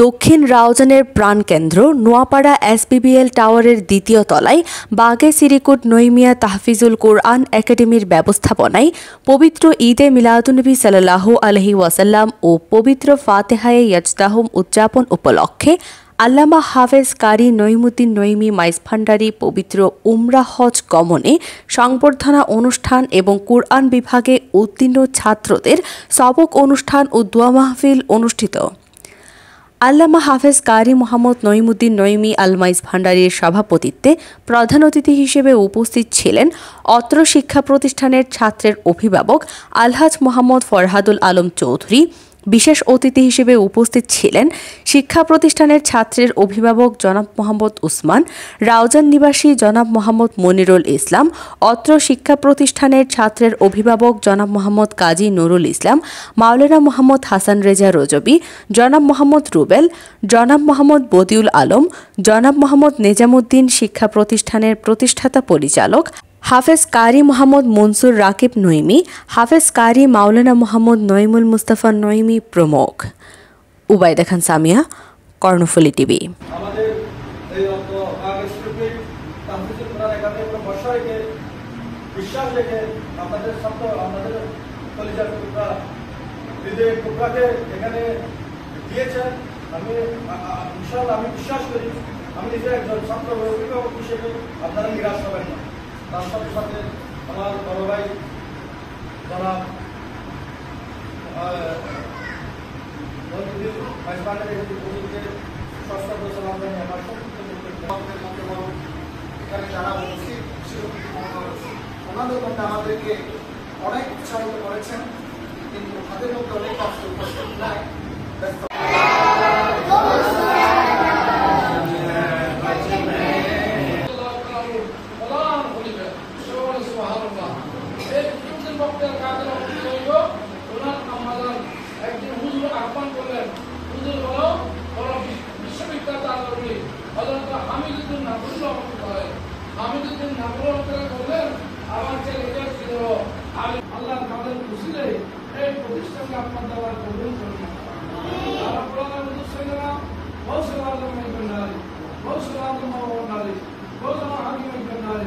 দক্ষিণ রাউজানের প্রাণকেন্দ্র নোয়াপাড়া এসবিবিএল টাওয়ারের দ্বিতীয় তলায় বাগে সিরিকুট নইমিয়া তাহফিজুল কোরআন একাডেমির ব্যবস্থাপনায় পবিত্র ঈদে মিলাদুন্নবী সাল্লাল্লাহু আলাইহি ওয়াসাল্লাম ও পবিত্র ফাতেহায়ে ইয়াজদাহুম উদযাপন উপলক্ষে আল্লামা হাফেজ কারি নঈমুদ্দিন নঈমী মাইজভান্ডারী পবিত্র উমরাহ হজ গমনে সংবর্ধনা অনুষ্ঠান এবং কুরআন বিভাগে উত্তীর্ণ ছাত্রদের সবক অনুষ্ঠান ও দোয়া মাহফিল অনুষ্ঠিত। আল্লামা হাফেজ কারি মোহাম্মদ নঈমুদ্দিন নঈমী আল মাইজভান্ডারীর সভাপতিত্বে প্রধান অতিথি হিসেবে উপস্থিত ছিলেন অত্র শিক্ষা প্রতিষ্ঠানের ছাত্রের অভিভাবক আলহাজ মোহাম্মদ ফরহাদুল আলম চৌধুরী। বিশেষ অতিথি হিসেবে উপস্থিত ছিলেন শিক্ষা প্রতিষ্ঠানের ছাত্রের অভিভাবক জনাব মোহাম্মদ উসমান, রাউজান নিবাসী জনাব মোহাম্মদ মনিরুল ইসলাম, অত্র শিক্ষা প্রতিষ্ঠানের ছাত্রের অভিভাবক জনাব মোহাম্মদ কাজী নুরুল ইসলাম, মাওলানা মোহাম্মদ হাসান রেজা রজবি, জনাব মোহাম্মদ রুবেল, জনাব মোহাম্মদ বদিউল আলম, জনাব মোহাম্মদ নেজামুদ্দিন, শিক্ষা প্রতিষ্ঠানের প্রতিষ্ঠাতা পরিচালক হাফেজ কারি মোহাম্মদ মনসুর রাকিব নঈমী, হাফেজ কারি মাওলানা মোহাম্মদ নঈমুল মুস্তাফা নঈমী প্রমুখ। উবাইদা খান সামিয়া, কর্ণফুলী টিভি। আমাদের এই বিশ্বাস রেখে আমাদের ছাত্র আমাদের কলেজের টুকরা হৃদয়ের টুকরাকে এখানে দিয়েছেন। আমি বিশ্বাস করি, আমি নিজে একজন ছাত্র অভিভাবক হিসেবে আপনারা নিরাশ হবেন না। তার সাথে সাথে আমার বড় ভাই যারা ওনাদের মধ্যে আমাদেরকে অনেক উৎসাহিত করেছেন, কিন্তু তাদের মধ্যে অনেক কষ্ট নাই। হামিদুদ্দিন নাগর বললেন আমার ছেলেকে ছিল আমি আল্লাহ তাদের খুশিলে এই প্রতিষ্ঠানকে আপনার দেওয়ার কবুল করুন। তারা প্রধান হুজুর গৌসুল আজম নারী, গৌসুল আজম নারী, গৌসুল হাকিম নারী।